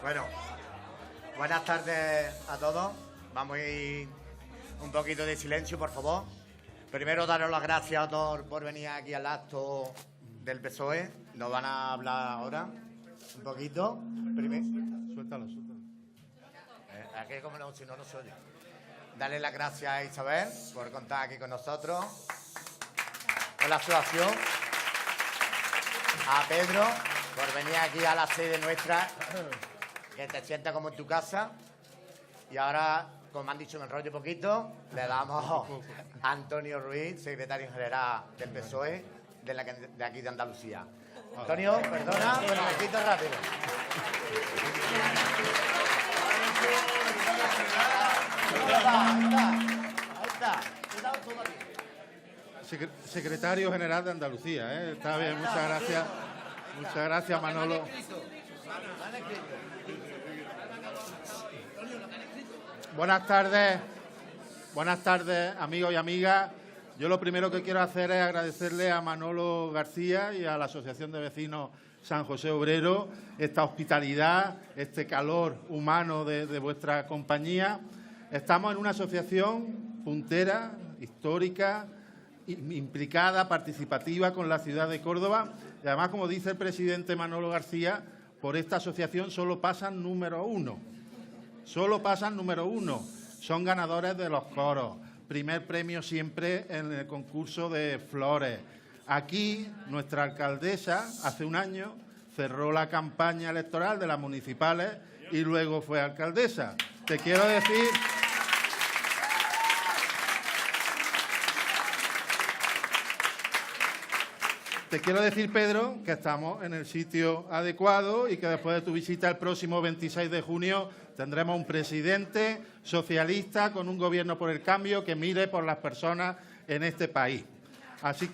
Bueno, buenas tardes a todos. Vamos a ir un poquito de silencio, por favor. Primero, daros las gracias a todos por venir aquí al acto del PSOE. Nos van a hablar ahora un poquito. Suéltalo. Aquí como no, si no, no se oye. Darle las gracias a Isabel por contar aquí con nosotros, con la asociación, a Pedro por venir aquí a la sede nuestra, que te sientas como en tu casa. Y ahora, como me han dicho, me enrollo poquito, le damos a Antonio Ruiz, secretario general del PSOE de aquí de Andalucía. Antonio, perdona, pero me quito rápido. Ahí está. Secretario General de Andalucía, ¿eh? Está bien, muchas gracias. Muchas gracias, Manolo. Buenas tardes, amigos y amigas. Yo lo primero que quiero hacer es agradecerle a Manolo García y a la Asociación de Vecinos San José Obrero esta hospitalidad, este calor humano de vuestra compañía. Estamos en una asociación puntera, histórica, implicada, participativa con la ciudad de Córdoba. Y además, como dice el presidente Manolo García, por esta asociación solo pasan número uno. Son ganadores de los coros. Primer premio siempre en el concurso de flores. Aquí, nuestra alcaldesa, hace un año, cerró la campaña electoral de las municipales y luego fue alcaldesa. Te quiero decir, Pedro, que estamos en el sitio adecuado y que después de tu visita el próximo 26 de junio tendremos un presidente socialista con un gobierno por el cambio que mire por las personas en este país. Así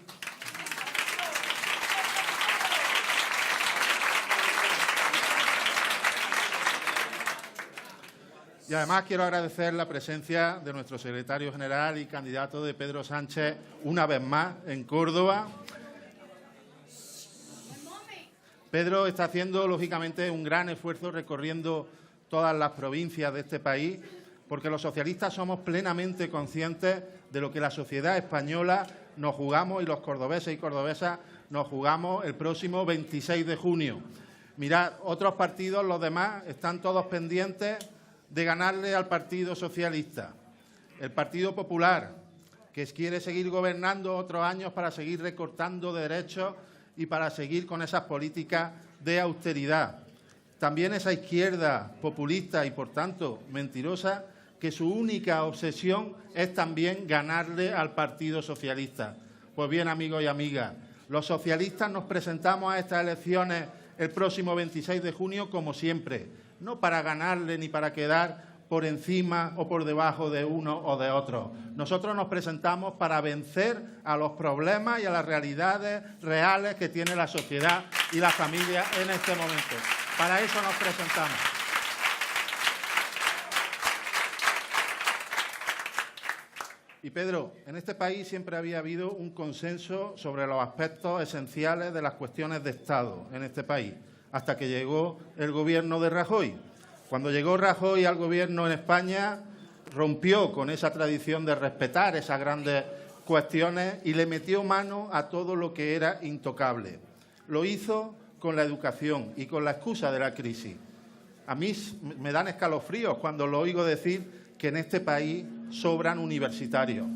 y además quiero agradecer la presencia de nuestro secretario general y candidato de Pedro Sánchez una vez más en Córdoba. Pedro está haciendo, lógicamente, un gran esfuerzo recorriendo todas las provincias de este país, porque los socialistas somos plenamente conscientes de lo que la sociedad española nos jugamos y los cordobeses y cordobesas nos jugamos el próximo 26 de junio. Mirad, otros partidos, los demás, están todos pendientes de ganarle al Partido Socialista. El Partido Popular, que quiere seguir gobernando otros años para seguir recortando derechos y para seguir con esas políticas de austeridad. También esa izquierda populista y, por tanto, mentirosa, que su única obsesión es también ganarle al Partido Socialista. Pues bien, amigos y amigas, los socialistas nos presentamos a estas elecciones el próximo 26 de junio como siempre, no para ganarle ni para quedar por encima o por debajo de uno o de otro. Nosotros nos presentamos para vencer a los problemas y a las realidades reales que tiene la sociedad y la familia en este momento. Para eso nos presentamos. Y Pedro, en este país siempre había habido un consenso sobre los aspectos esenciales de las cuestiones de Estado en este país, hasta que llegó el gobierno de Rajoy. Cuando llegó Rajoy al gobierno en España, rompió con esa tradición de respetar esas grandes cuestiones y le metió mano a todo lo que era intocable. Lo hizo con la educación y con la excusa de la crisis. A mí me dan escalofríos cuando lo oigo decir que en este país sobran universitarios.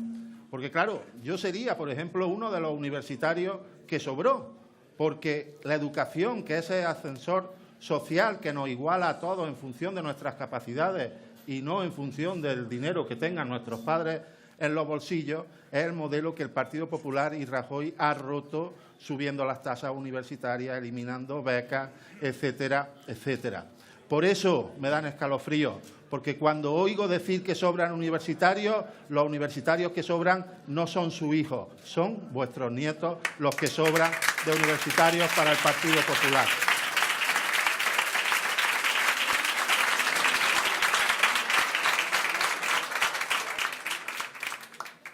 Porque, claro, yo sería, por ejemplo, uno de los universitarios que sobró, porque la educación, que es ese ascensor social que nos iguala a todos en función de nuestras capacidades y no en función del dinero que tengan nuestros padres en los bolsillos, es el modelo que el Partido Popular y Rajoy ha roto, subiendo las tasas universitarias, eliminando becas, etcétera, etcétera. Por eso me dan escalofríos, porque cuando oigo decir que sobran universitarios, los universitarios que sobran no son sus hijos, son vuestros nietos los que sobran de universitarios para el Partido Popular.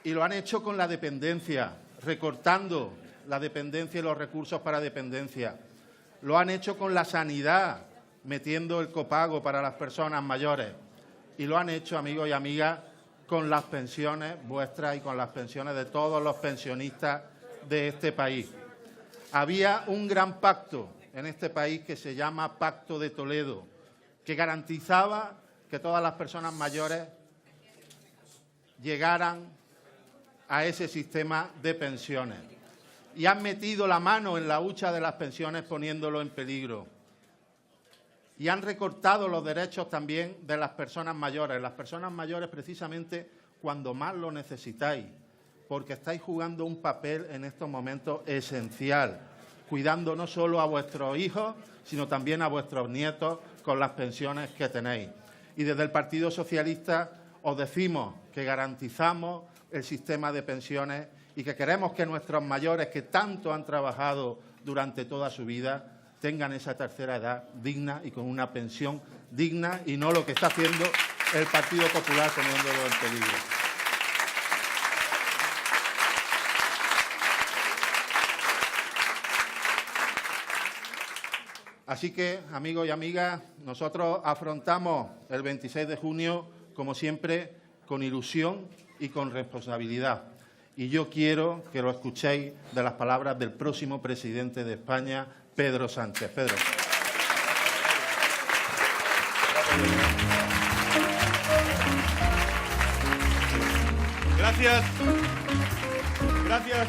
Y lo han hecho con la dependencia, recortando la dependencia y los recursos para dependencia. Lo han hecho con la sanidad, metiendo el copago para las personas mayores. Y lo han hecho, amigos y amigas, con las pensiones vuestras y con las pensiones de todos los pensionistas de este país. Había un gran pacto en este país que se llama Pacto de Toledo, que garantizaba que todas las personas mayores llegaran a ese sistema de pensiones. Y han metido la mano en la hucha de las pensiones poniéndolo en peligro. Y han recortado los derechos también de las personas mayores. Las personas mayores precisamente cuando más lo necesitáis, porque estáis jugando un papel en estos momentos esencial, cuidando no solo a vuestros hijos, sino también a vuestros nietos con las pensiones que tenéis. Y desde el Partido Socialista os decimos que garantizamos el sistema de pensiones y que queremos que nuestros mayores, que tanto han trabajado durante toda su vida, tengan esa tercera edad digna y con una pensión digna y no lo que está haciendo el Partido Popular poniéndolo en peligro. Así que, amigos y amigas, nosotros afrontamos el 26 de junio, como siempre, con ilusión y con responsabilidad. Y yo quiero que lo escuchéis de las palabras del próximo presidente de España, Pedro Sánchez. Pedro. Gracias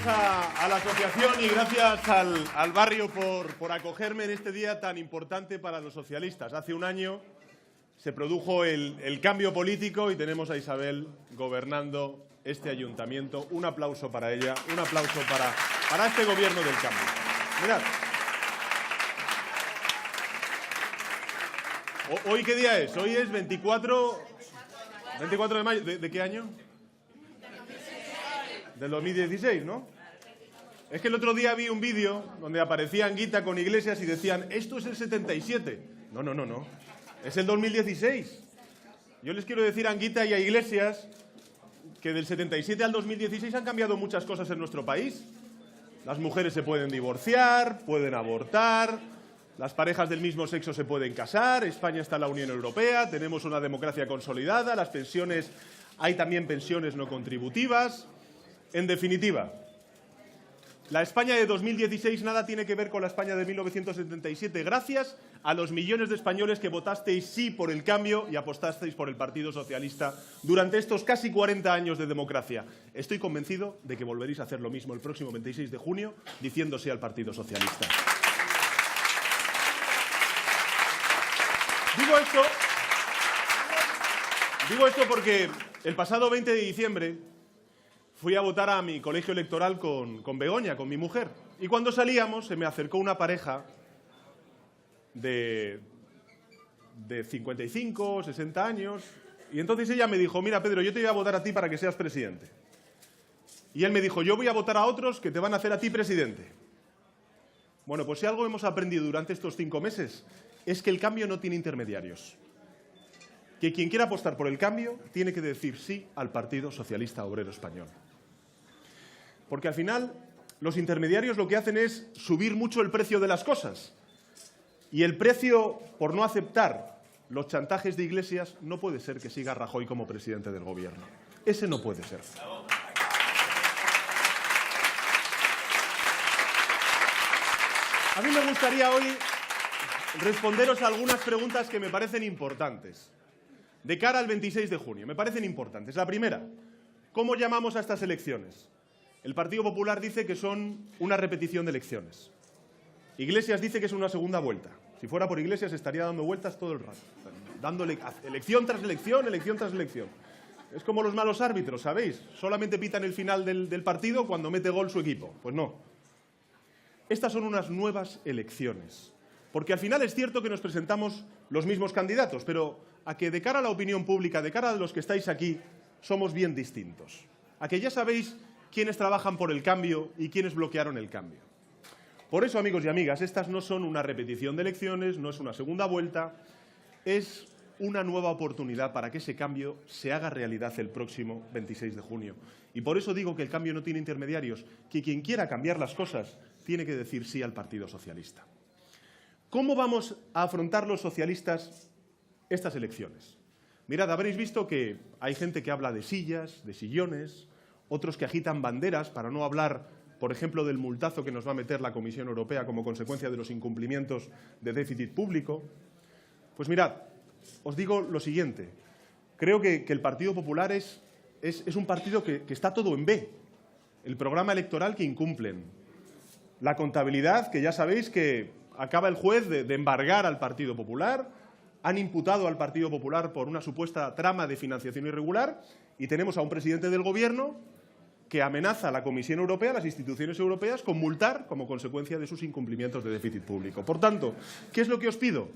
a la asociación y gracias al barrio por acogerme en este día tan importante para los socialistas. Hace un año se produjo el cambio político y tenemos a Isabel gobernando este ayuntamiento. Un aplauso para ella, un aplauso para este gobierno del cambio. Mirad. ¿Hoy qué día es? Hoy es 24 de mayo. ¿De qué año? Del 2016, ¿no? Es que el otro día vi un vídeo donde aparecía Anguita con Iglesias y decían, esto es el 77. No. Es el 2016. Yo les quiero decir a Anguita y a Iglesias que del 77 al 2016 han cambiado muchas cosas en nuestro país. Las mujeres se pueden divorciar, pueden abortar, las parejas del mismo sexo se pueden casar, España está en la Unión Europea, tenemos una democracia consolidada, las pensiones, hay también pensiones no contributivas. En definitiva, la España de 2016 nada tiene que ver con la España de 1977, gracias a los millones de españoles que votasteis sí por el cambio y apostasteis por el Partido Socialista durante estos casi 40 años de democracia. Estoy convencido de que volveréis a hacer lo mismo el próximo 26 de junio, diciendo sí al Partido Socialista. Digo esto porque el pasado 20 de diciembre fui a votar a mi colegio electoral con Begoña, con mi mujer. Y cuando salíamos se me acercó una pareja de 55 o 60 años. Y entonces ella me dijo, mira Pedro, yo te voy a votar a ti para que seas presidente. Y él me dijo, yo voy a votar a otros que te van a hacer a ti presidente. Bueno, pues si algo hemos aprendido durante estos 5 meses es que el cambio no tiene intermediarios. Que quien quiera apostar por el cambio tiene que decir sí al Partido Socialista Obrero Español. Porque al final los intermediarios lo que hacen es subir mucho el precio de las cosas. Y el precio, por no aceptar los chantajes de Iglesias, no puede ser que siga Rajoy como presidente del gobierno. Ese no puede ser. A mí me gustaría hoy responderos a algunas preguntas que me parecen importantes. De cara al 26 de junio, me parecen importantes. La primera, ¿cómo llamamos a estas elecciones? El Partido Popular dice que son una repetición de elecciones. Iglesias dice que es una segunda vuelta. Si fuera por Iglesias estaría dando vueltas todo el rato, dándole elección tras elección, elección tras elección. Es como los malos árbitros, ¿sabéis? Solamente pitan el final del partido cuando mete gol su equipo. Pues no. Estas son unas nuevas elecciones. Porque al final es cierto que nos presentamos los mismos candidatos, pero a que de cara a la opinión pública, de cara a los que estáis aquí, somos bien distintos. A que ya sabéis quiénes trabajan por el cambio y quiénes bloquearon el cambio. Por eso, amigos y amigas, estas no son una repetición de elecciones, no es una segunda vuelta, es una nueva oportunidad para que ese cambio se haga realidad el próximo 26 de junio. Y por eso digo que el cambio no tiene intermediarios, que quien quiera cambiar las cosas tiene que decir sí al Partido Socialista. ¿Cómo vamos a afrontar los socialistas estas elecciones? Mirad, habréis visto que hay gente que habla de sillas, de sillones, otros que agitan banderas para no hablar, por ejemplo, del multazo que nos va a meter la Comisión Europea como consecuencia de los incumplimientos de déficit público. Pues mirad, os digo lo siguiente. Creo que el Partido Popular es un partido que está todo en B. El programa electoral que incumplen. La contabilidad, que ya sabéis que acaba el juez de embargar al Partido Popular. Han imputado al Partido Popular por una supuesta trama de financiación irregular y tenemos a un presidente del Gobierno que amenaza a la Comisión Europea, a las instituciones europeas, con multar como consecuencia de sus incumplimientos de déficit público. Por tanto, ¿qué es lo que os pido?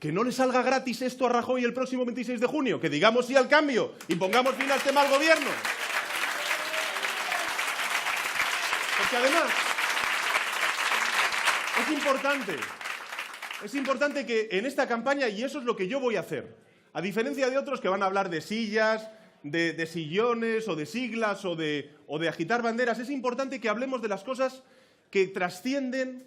Que no le salga gratis esto a Rajoy el próximo 26 de junio, que digamos sí al cambio y pongamos fin a este mal gobierno. Porque además es importante que en esta campaña, y eso es lo que yo voy a hacer, a diferencia de otros que van a hablar de sillas, de sillones o de siglas o de agitar banderas, es importante que hablemos de las cosas que trascienden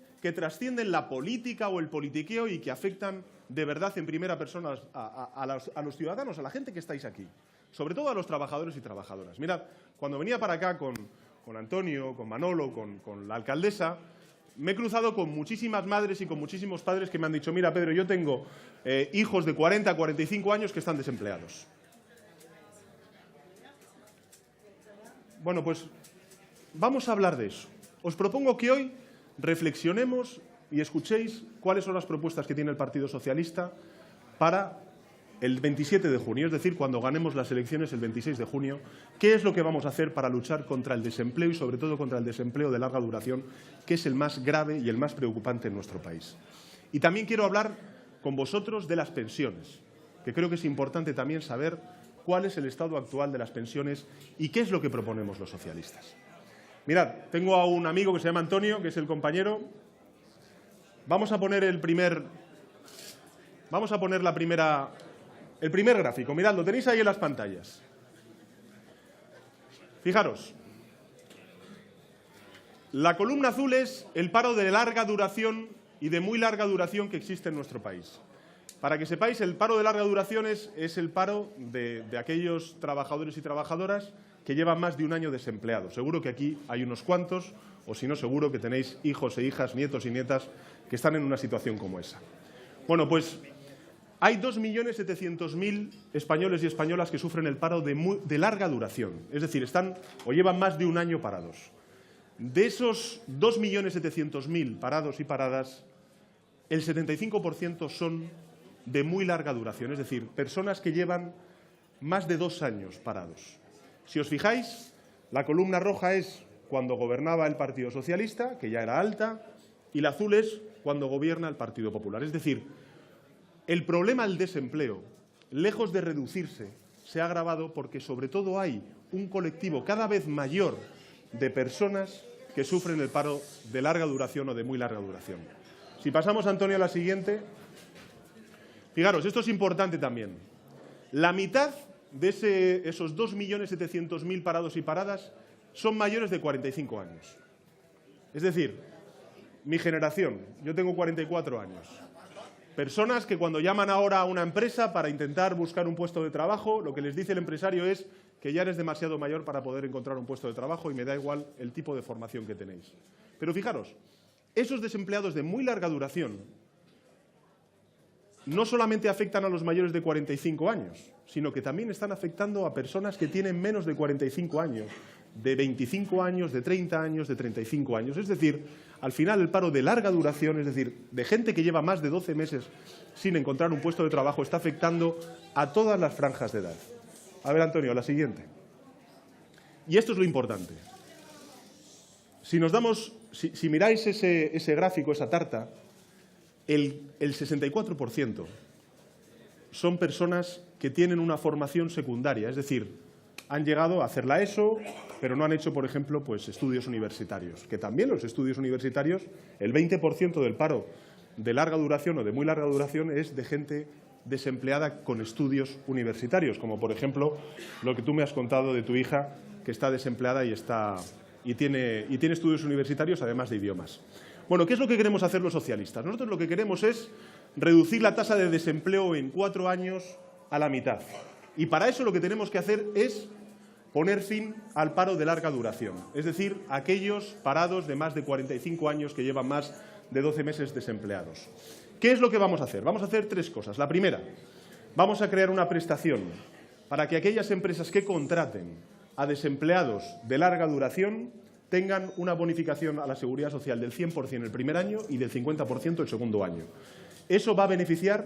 la política o el politiqueo y que afectan de verdad en primera persona a los ciudadanos, a la gente que estáis aquí, sobre todo a los trabajadores y trabajadoras. Mirad, cuando venía para acá con Antonio, con Manolo, con la alcaldesa, me he cruzado con muchísimas madres y con muchísimos padres que me han dicho: mira, Pedro, yo tengo hijos de 40 a 45 años que están desempleados. Bueno, pues vamos a hablar de eso. Os propongo que hoy reflexionemos y escuchéis cuáles son las propuestas que tiene el Partido Socialista para el 27 de junio, es decir, cuando ganemos las elecciones el 26 de junio, qué es lo que vamos a hacer para luchar contra el desempleo y sobre todo contra el desempleo de larga duración, que es el más grave y el más preocupante en nuestro país. Y también quiero hablar con vosotros de las pensiones, que creo que es importante también saber cuál es el estado actual de las pensiones y qué es lo que proponemos los socialistas. Mirad, tengo a un amigo que se llama Antonio, que es el compañero. Vamos a poner el primer gráfico. Mirad, lo tenéis ahí en las pantallas. Fijaros. La columna azul es el paro de larga duración y de muy larga duración que existe en nuestro país. Para que sepáis, el paro de larga duración es el paro de aquellos trabajadores y trabajadoras que llevan más de un año desempleados. Seguro que aquí hay unos cuantos, o si no, seguro que tenéis hijos e hijas, nietos y nietas que están en una situación como esa. Bueno, pues hay 2.700.000 españoles y españolas que sufren el paro de larga duración. Es decir, están o llevan más de un año parados. De esos 2.700.000 parados y paradas, el 75% son de muy larga duración, es decir, personas que llevan más de 2 años parados. Si os fijáis, la columna roja es cuando gobernaba el Partido Socialista, que ya era alta, y la azul es cuando gobierna el Partido Popular. Es decir, el problema del desempleo, lejos de reducirse, se ha agravado porque sobre todo hay un colectivo cada vez mayor de personas que sufren el paro de larga duración o de muy larga duración. Si pasamos, Antonio, a la siguiente. Fijaros, esto es importante también. La mitad de esos 2.700.000 parados y paradas son mayores de 45 años. Es decir, mi generación, yo tengo 44 años. Personas que cuando llaman ahora a una empresa para intentar buscar un puesto de trabajo, lo que les dice el empresario es que ya eres demasiado mayor para poder encontrar un puesto de trabajo y me da igual el tipo de formación que tenéis. Pero fijaros, esos desempleados de muy larga duración no solamente afectan a los mayores de 45 años, sino que también están afectando a personas que tienen menos de 45 años, de 25 años, de 30 años, de 35 años. Es decir, al final el paro de larga duración, es decir, de gente que lleva más de 12 meses sin encontrar un puesto de trabajo, está afectando a todas las franjas de edad. A ver, Antonio, la siguiente. Y esto es lo importante. Si miráis ese gráfico, esa tarta, el 64% son personas que tienen una formación secundaria, es decir, han llegado a hacer la ESO, pero no han hecho, por ejemplo, pues, estudios universitarios. Que también los estudios universitarios, el 20% del paro de larga duración o de muy larga duración es de gente desempleada con estudios universitarios, como por ejemplo lo que tú me has contado de tu hija, que está desempleada y tiene estudios universitarios, además de idiomas. Bueno, ¿qué es lo que queremos hacer los socialistas? Nosotros lo que queremos es reducir la tasa de desempleo en 4 años a la mitad. Y para eso lo que tenemos que hacer es poner fin al paro de larga duración, es decir, aquellos parados de más de 45 años que llevan más de 12 meses desempleados. ¿Qué es lo que vamos a hacer? Vamos a hacer 3 cosas. La primera, vamos a crear una prestación para que aquellas empresas que contraten a desempleados de larga duración tengan una bonificación a la Seguridad Social del 100% el primer año y del 50% el segundo año. Eso va a beneficiar,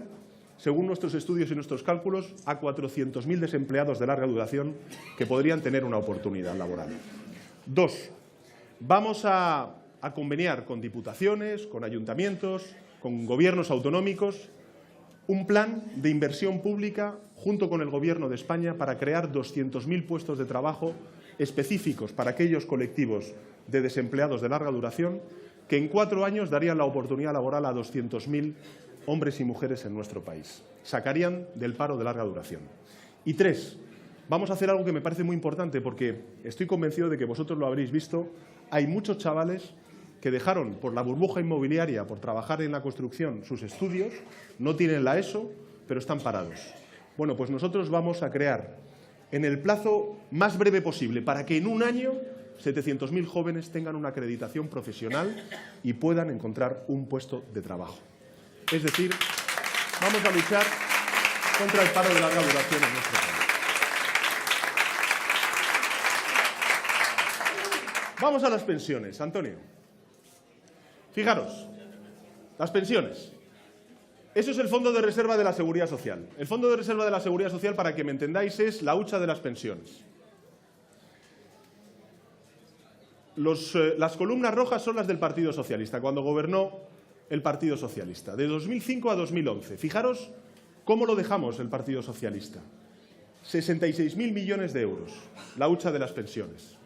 según nuestros estudios y nuestros cálculos, a 400.000 desempleados de larga duración que podrían tener una oportunidad laboral. 2. Vamos a conveniar con diputaciones, con ayuntamientos, con gobiernos autonómicos, un plan de inversión pública junto con el Gobierno de España para crear 200.000 puestos de trabajo específicos para aquellos colectivos de desempleados de larga duración que en 4 años darían la oportunidad laboral a 200.000 hombres y mujeres en nuestro país. Sacarían del paro de larga duración. Y 3, vamos a hacer algo que me parece muy importante porque estoy convencido de que vosotros lo habréis visto. Hay muchos chavales que dejaron por la burbuja inmobiliaria, por trabajar en la construcción, sus estudios, no tienen la ESO, pero están parados. Bueno, pues nosotros vamos a crear en el plazo más breve posible para que en un año 700.000 jóvenes tengan una acreditación profesional y puedan encontrar un puesto de trabajo. Es decir, vamos a luchar contra el paro de larga duración en nuestro país. Vamos a las pensiones, Antonio. Fijaros, las pensiones. Eso es el Fondo de Reserva de la Seguridad Social. El Fondo de Reserva de la Seguridad Social, para que me entendáis, es la hucha de las pensiones. Las columnas rojas son las del Partido Socialista, cuando gobernó el Partido Socialista, de 2005 a 2011. Fijaros cómo lo dejamos el Partido Socialista. 66.000 millones de euros, la hucha de las pensiones.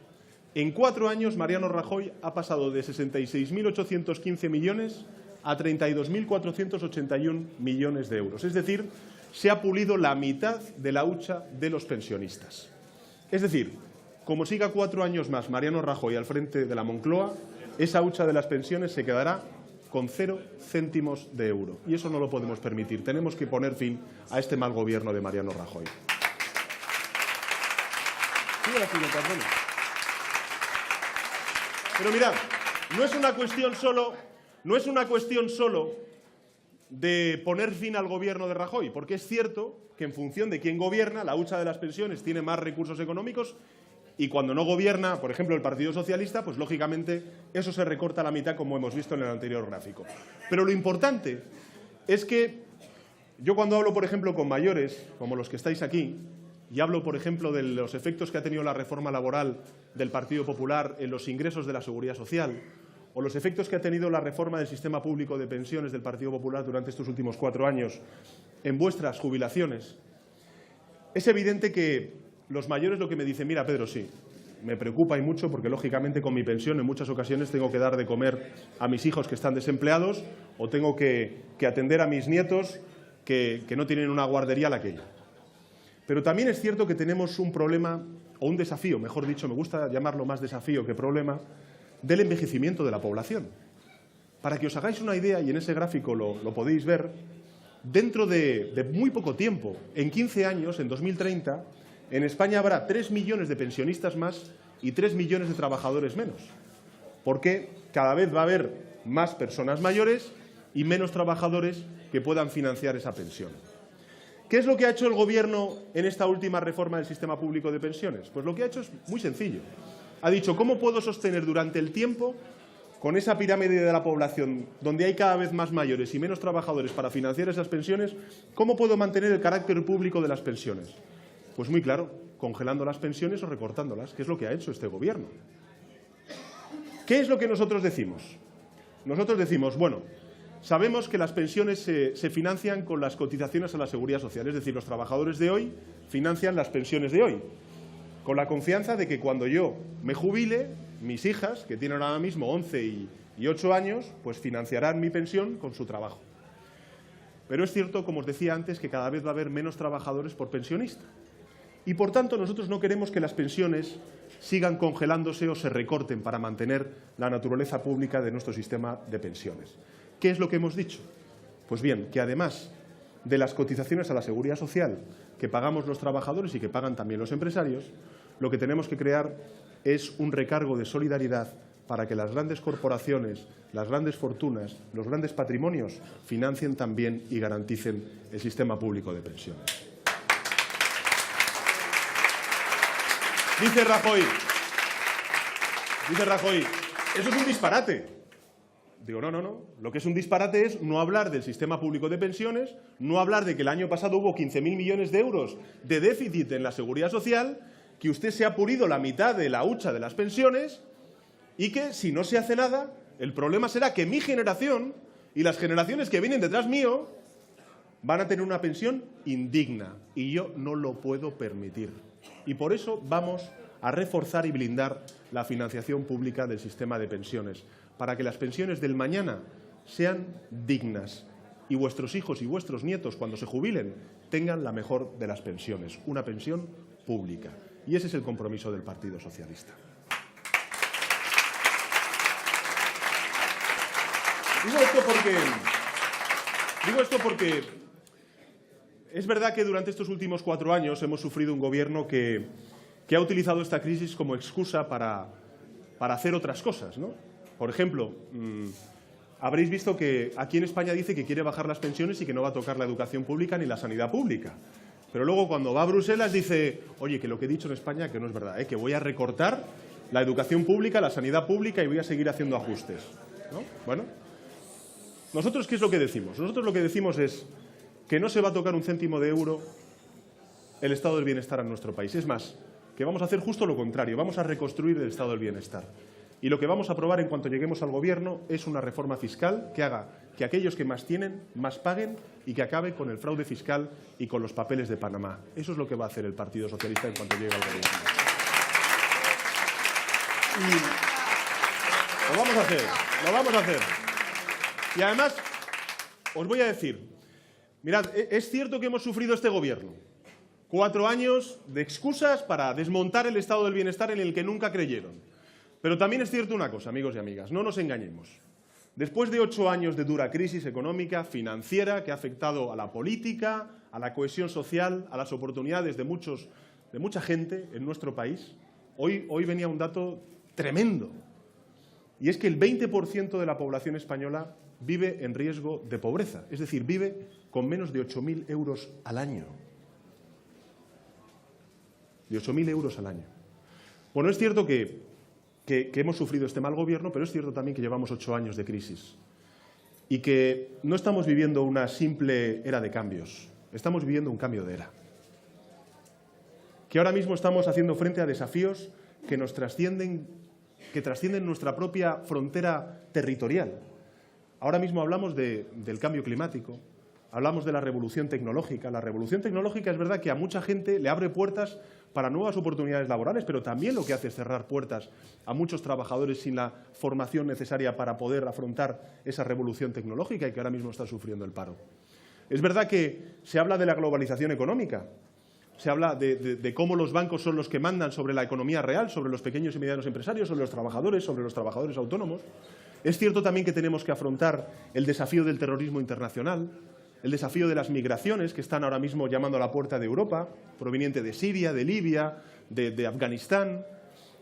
En 4 años, Mariano Rajoy ha pasado de 66.815 millones a 32.481 millones de euros. Es decir, se ha pulido la mitad de la hucha de los pensionistas. Es decir, como siga 4 años más Mariano Rajoy al frente de la Moncloa, esa hucha de las pensiones se quedará con 0 céntimos de euro. Y eso no lo podemos permitir. Tenemos que poner fin a este mal gobierno de Mariano Rajoy. Sigue la siguiente, Antonio. Pero mirad, no es una cuestión solo de poner fin al gobierno de Rajoy, porque es cierto que en función de quién gobierna, la hucha de las pensiones tiene más recursos económicos y cuando no gobierna, por ejemplo, el Partido Socialista, pues lógicamente eso se recorta a la mitad, como hemos visto en el anterior gráfico. Pero lo importante es que yo cuando hablo, por ejemplo, con mayores, como los que estáis aquí, y hablo, por ejemplo, de los efectos que ha tenido la reforma laboral del Partido Popular en los ingresos de la Seguridad Social, o los efectos que ha tenido la reforma del sistema público de pensiones del Partido Popular durante estos últimos 4 años en vuestras jubilaciones, es evidente que los mayores lo que me dicen, mira, Pedro, sí, me preocupa y mucho porque, lógicamente, con mi pensión en muchas ocasiones tengo que dar de comer a mis hijos que están desempleados o tengo que atender a mis nietos que no tienen una guardería a la que ir. Pero también es cierto que tenemos un problema, o un desafío, mejor dicho, me gusta llamarlo más desafío que problema, del envejecimiento de la población. Para que os hagáis una idea, y en ese gráfico lo podéis ver, dentro de muy poco tiempo, en 15 años, en 2030, en España habrá 3 millones de pensionistas más y 3 millones de trabajadores menos. Porque cada vez va a haber más personas mayores y menos trabajadores que puedan financiar esa pensión. ¿Qué es lo que ha hecho el Gobierno en esta última reforma del sistema público de pensiones? Pues lo que ha hecho es muy sencillo. Ha dicho, ¿cómo puedo sostener durante el tiempo, con esa pirámide de la población, donde hay cada vez más mayores y menos trabajadores para financiar esas pensiones, cómo puedo mantener el carácter público de las pensiones? Pues muy claro, congelando las pensiones o recortándolas, que es lo que ha hecho este Gobierno. ¿Qué es lo que nosotros decimos? Nosotros decimos, bueno, sabemos que las pensiones se financian con las cotizaciones a la Seguridad Social, es decir, los trabajadores de hoy financian las pensiones de hoy, con la confianza de que cuando yo me jubile, mis hijas, que tienen ahora mismo 11 y 8 años, pues financiarán mi pensión con su trabajo. Pero es cierto, como os decía antes, que cada vez va a haber menos trabajadores por pensionista. Y, por tanto, nosotros no queremos que las pensiones sigan congelándose o se recorten para mantener la naturaleza pública de nuestro sistema de pensiones. ¿Qué es lo que hemos dicho? Pues bien, que además de las cotizaciones a la Seguridad Social que pagamos los trabajadores y que pagan también los empresarios, lo que tenemos que crear es un recargo de solidaridad para que las grandes corporaciones, las grandes fortunas, los grandes patrimonios financien también y garanticen el sistema público de pensiones. Dice Rajoy, eso es un disparate. Digo, no. Lo que es un disparate es no hablar del sistema público de pensiones, no hablar de que el año pasado hubo 15.000 millones de euros de déficit en la Seguridad Social, que usted se ha pulido la mitad de la hucha de las pensiones y que, si no se hace nada, el problema será que mi generación y las generaciones que vienen detrás mío van a tener una pensión indigna y yo no lo puedo permitir. Y por eso vamos a reforzar y blindar la financiación pública del sistema de pensiones, para que las pensiones del mañana sean dignas y vuestros hijos y vuestros nietos, cuando se jubilen, tengan la mejor de las pensiones, una pensión pública. Y ese es el compromiso del Partido Socialista. Digo esto porque es verdad que durante estos últimos 4 años hemos sufrido un gobierno que ha utilizado esta crisis como excusa para hacer otras cosas, ¿no? Por ejemplo, habréis visto que aquí en España dice que quiere bajar las pensiones y que no va a tocar la educación pública ni la sanidad pública. Pero luego, cuando va a Bruselas, dice, oye, que lo que he dicho en España que no es verdad, que voy a recortar la educación pública, la sanidad pública y voy a seguir haciendo ajustes, ¿no? Bueno, ¿nosotros qué es lo que decimos? Nosotros lo que decimos es que no se va a tocar un céntimo de euro el estado del bienestar en nuestro país. Es más, que vamos a hacer justo lo contrario, vamos a reconstruir el estado del bienestar. Y lo que vamos a aprobar en cuanto lleguemos al Gobierno es una reforma fiscal que haga que aquellos que más tienen, más paguen y que acabe con el fraude fiscal y con los papeles de Panamá. Eso es lo que va a hacer el Partido Socialista en cuanto llegue al Gobierno. Y lo vamos a hacer. Y además, os voy a decir, mirad, es cierto que hemos sufrido este Gobierno 4 años de excusas para desmontar el estado del bienestar en el que nunca creyeron. Pero también es cierto una cosa, amigos y amigas, no nos engañemos. Después de 8 años de dura crisis económica, financiera, que ha afectado a la política, a la cohesión social, a las oportunidades de mucha gente en nuestro país, hoy venía un dato tremendo. Y es que el 20% de la población española vive en riesgo de pobreza, es decir, vive con menos de 8.000 euros al año. De 8.000 euros al año. Bueno, es cierto que hemos sufrido este mal gobierno, pero es cierto también que llevamos 8 años de crisis y que no estamos viviendo una simple era de cambios, estamos viviendo un cambio de era. Que ahora mismo estamos haciendo frente a desafíos que nos trascienden nuestra propia frontera territorial. Ahora mismo hablamos del cambio climático, hablamos de la revolución tecnológica. La revolución tecnológica es verdad que a mucha gente le abre puertas para nuevas oportunidades laborales, pero también lo que hace es cerrar puertas a muchos trabajadores sin la formación necesaria para poder afrontar esa revolución tecnológica y que ahora mismo está sufriendo el paro. Es verdad que se habla de la globalización económica, se habla de cómo los bancos son los que mandan sobre la economía real, sobre los pequeños y medianos empresarios, sobre los trabajadores autónomos. Es cierto también que tenemos que afrontar el desafío del terrorismo internacional, el desafío de las migraciones que están ahora mismo llamando a la puerta de Europa, proveniente de Siria, de Libia, de Afganistán.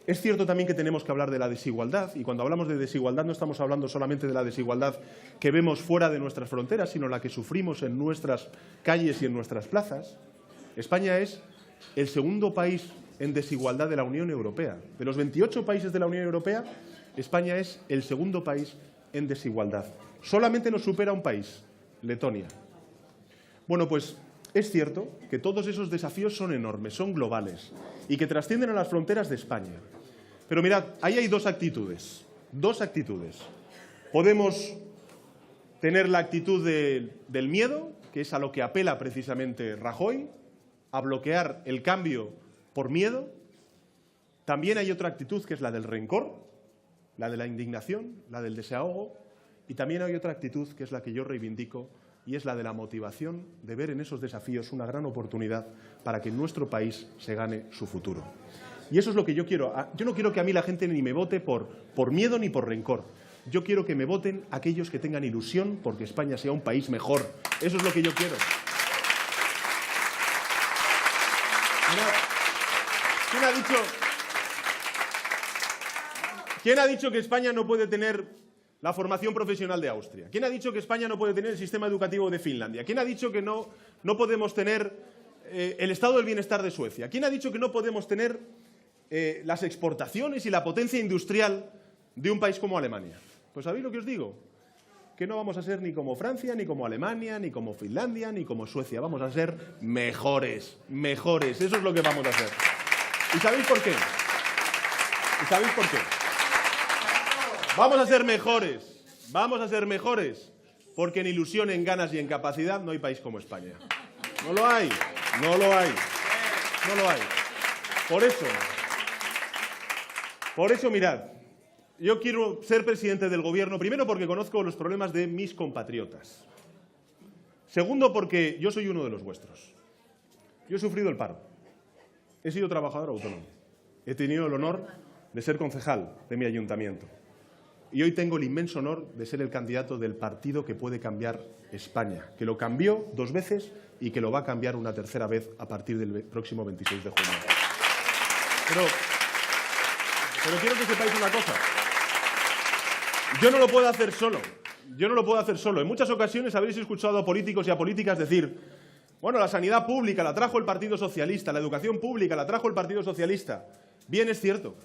Es cierto también que tenemos que hablar de la desigualdad, y cuando hablamos de desigualdad no estamos hablando solamente de la desigualdad que vemos fuera de nuestras fronteras, sino la que sufrimos en nuestras calles y en nuestras plazas. España es el segundo país en desigualdad de la Unión Europea. De los 28 países de la Unión Europea, España es el segundo país en desigualdad. Solamente nos supera un país, Letonia. Bueno, pues es cierto que todos esos desafíos son enormes, son globales y que trascienden a las fronteras de España. Pero mirad, ahí hay dos actitudes. Podemos tener la actitud del miedo, que es a lo que apela precisamente Rajoy, a bloquear el cambio por miedo. También hay otra actitud que es la del rencor, la de la indignación, la del desahogo. Y también hay otra actitud que es la que yo reivindico, y es la de la motivación de ver en esos desafíos una gran oportunidad para que en nuestro país se gane su futuro. Y eso es lo que yo quiero. Yo no quiero que a mí la gente ni me vote por miedo ni por rencor. Yo quiero que me voten aquellos que tengan ilusión porque España sea un país mejor. Eso es lo que yo quiero. Mirad, ¿quién ha dicho que España no puede tener la formación profesional de Austria? ¿Quién ha dicho que España no puede tener el sistema educativo de Finlandia? ¿Quién ha dicho que no podemos tener el estado del bienestar de Suecia? ¿Quién ha dicho que no podemos tener las exportaciones y la potencia industrial de un país como Alemania? Pues ¿sabéis lo que os digo? Que no vamos a ser ni como Francia, ni como Alemania, ni como Finlandia, ni como Suecia. Vamos a ser mejores, mejores. Eso es lo que vamos a hacer. ¿Y sabéis por qué? Vamos a ser mejores. Vamos a ser mejores. Porque en ilusión, en ganas y en capacidad no hay país como España. No lo hay. No lo hay. No lo hay. Por eso, mirad. Yo quiero ser presidente del gobierno, primero porque conozco los problemas de mis compatriotas. Segundo, porque yo soy uno de los vuestros. Yo he sufrido el paro. He sido trabajador autónomo. He tenido el honor de ser concejal de mi ayuntamiento. Y hoy tengo el inmenso honor de ser el candidato del partido que puede cambiar España, que lo cambió 2 veces y que lo va a cambiar una tercera vez a partir del próximo 26 de junio. Pero quiero que sepáis una cosa. Yo no lo puedo hacer solo. En muchas ocasiones habréis escuchado a políticos y a políticas decir: bueno, la sanidad pública la trajo el Partido Socialista, la educación pública la trajo el Partido Socialista. Bien, es cierto.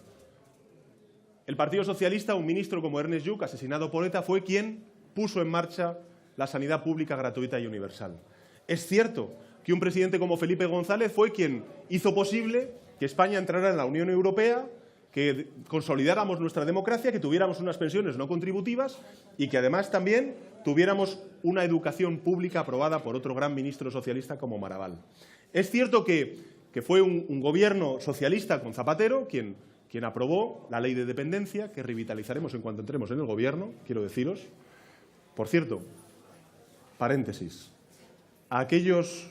El Partido Socialista, un ministro como Ernest Lluch, asesinado por ETA, fue quien puso en marcha la sanidad pública gratuita y universal. Es cierto que un presidente como Felipe González fue quien hizo posible que España entrara en la Unión Europea, que consolidáramos nuestra democracia, que tuviéramos unas pensiones no contributivas y que además también tuviéramos una educación pública aprobada por otro gran ministro socialista como Maragall. Es cierto que fue un gobierno socialista con Zapatero quien aprobó la ley de dependencia, que revitalizaremos en cuanto entremos en el gobierno, quiero deciros. Por cierto, paréntesis, a aquellos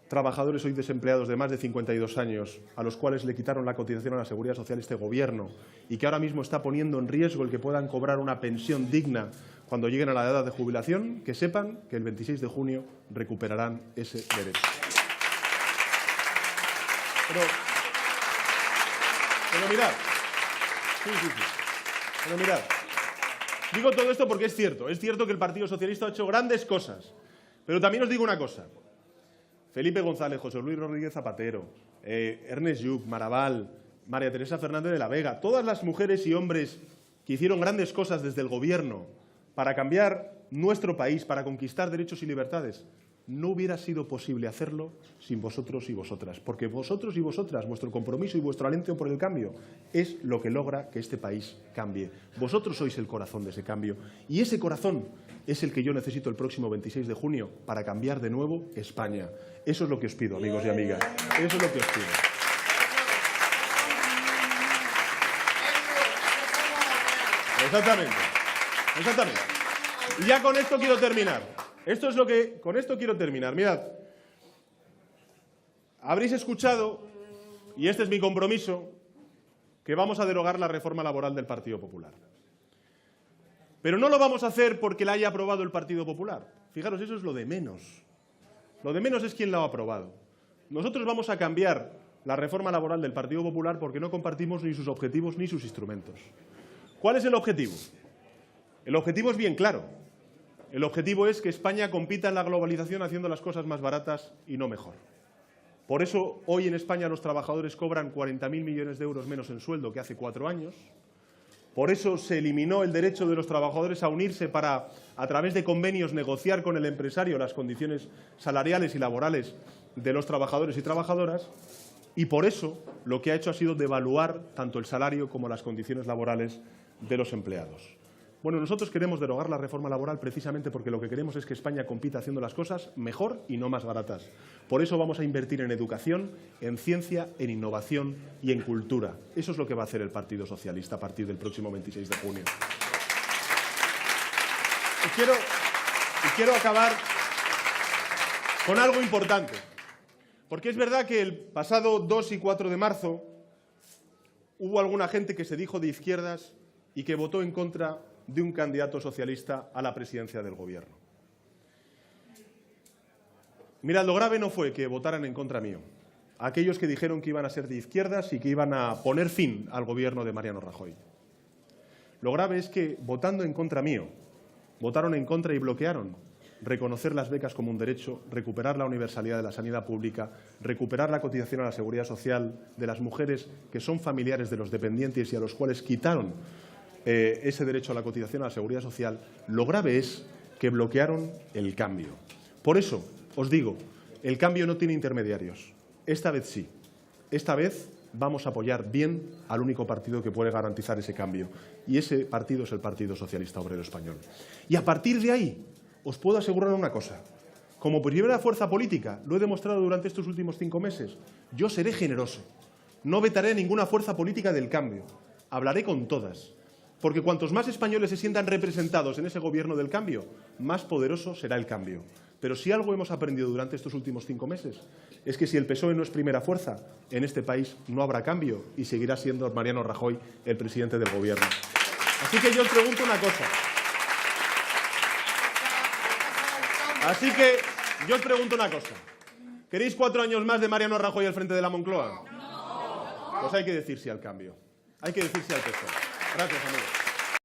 trabajadores hoy desempleados de más de 52 años, a los cuales le quitaron la cotización a la Seguridad Social este gobierno y que ahora mismo está poniendo en riesgo el que puedan cobrar una pensión digna cuando lleguen a la edad de jubilación, que sepan que el 26 de junio recuperarán ese derecho. Pero mirad, pero mirad, digo todo esto porque es cierto que el Partido Socialista ha hecho grandes cosas, pero también os digo una cosa. Felipe González, José Luis Rodríguez Zapatero, Ernest Lluch, Maragall, María Teresa Fernández de la Vega, todas las mujeres y hombres que hicieron grandes cosas desde el gobierno para cambiar nuestro país, para conquistar derechos y libertades, no hubiera sido posible hacerlo sin vosotros y vosotras, porque vosotros y vosotras, vuestro compromiso y vuestro aliento por el cambio es lo que logra que este país cambie. Vosotros sois el corazón de ese cambio y ese corazón es el que yo necesito el próximo 26 de junio para cambiar de nuevo España. Eso es lo que os pido, amigos y amigas. Eso es lo que os pido. Exactamente. Y ya con esto quiero terminar. Con esto quiero terminar. Mirad, habréis escuchado, y este es mi compromiso, que vamos a derogar la reforma laboral del Partido Popular. Pero no lo vamos a hacer porque la haya aprobado el Partido Popular. Fijaros, eso es lo de menos. Lo de menos es quién la ha aprobado. Nosotros vamos a cambiar la reforma laboral del Partido Popular porque no compartimos ni sus objetivos ni sus instrumentos. ¿Cuál es el objetivo? El objetivo es bien claro. El objetivo es que España compita en la globalización haciendo las cosas más baratas y no mejor. Por eso, hoy en España los trabajadores cobran 40.000 millones de euros menos en sueldo que hace 4 años. Por eso se eliminó el derecho de los trabajadores a unirse para, a través de convenios, negociar con el empresario las condiciones salariales y laborales de los trabajadores y trabajadoras. Y por eso lo que ha hecho ha sido devaluar tanto el salario como las condiciones laborales de los empleados. Bueno, nosotros queremos derogar la reforma laboral precisamente porque lo que queremos es que España compita haciendo las cosas mejor y no más baratas. Por eso vamos a invertir en educación, en ciencia, en innovación y en cultura. Eso es lo que va a hacer el Partido Socialista a partir del próximo 26 de junio. Y quiero acabar con algo importante. Porque es verdad que el pasado 2 y 4 de marzo hubo alguna gente que se dijo de izquierdas y que votó en contra de un candidato socialista a la presidencia del Gobierno. Mirad, lo grave no fue que votaran en contra mío. Aquellos que dijeron que iban a ser de izquierdas y que iban a poner fin al Gobierno de Mariano Rajoy. Lo grave es que, votando en contra mío, votaron en contra y bloquearon reconocer las becas como un derecho, recuperar la universalidad de la sanidad pública, recuperar la cotización a la seguridad social de las mujeres que son familiares de los dependientes y a los cuales quitaron ese derecho a la cotización a la seguridad social. Lo grave es que bloquearon el cambio. Por eso, os digo, el cambio no tiene intermediarios. Esta vez sí. Esta vez vamos a apoyar bien al único partido que puede garantizar ese cambio. Y ese partido es el Partido Socialista Obrero Español. Y a partir de ahí, os puedo asegurar una cosa. Como primera fuerza política, lo he demostrado durante estos últimos 5 meses, yo seré generoso. No vetaré a ninguna fuerza política del cambio. Hablaré con todas. Porque cuantos más españoles se sientan representados en ese gobierno del cambio, más poderoso será el cambio. Pero si algo hemos aprendido durante estos últimos 5 meses, es que si el PSOE no es primera fuerza, en este país no habrá cambio y seguirá siendo Mariano Rajoy el presidente del gobierno. Así que yo os pregunto una cosa. ¿Queréis 4 años más de Mariano Rajoy al frente de la Moncloa? No. Pues hay que decir sí al cambio. Hay que decir sí al PSOE. Gracias, amigos.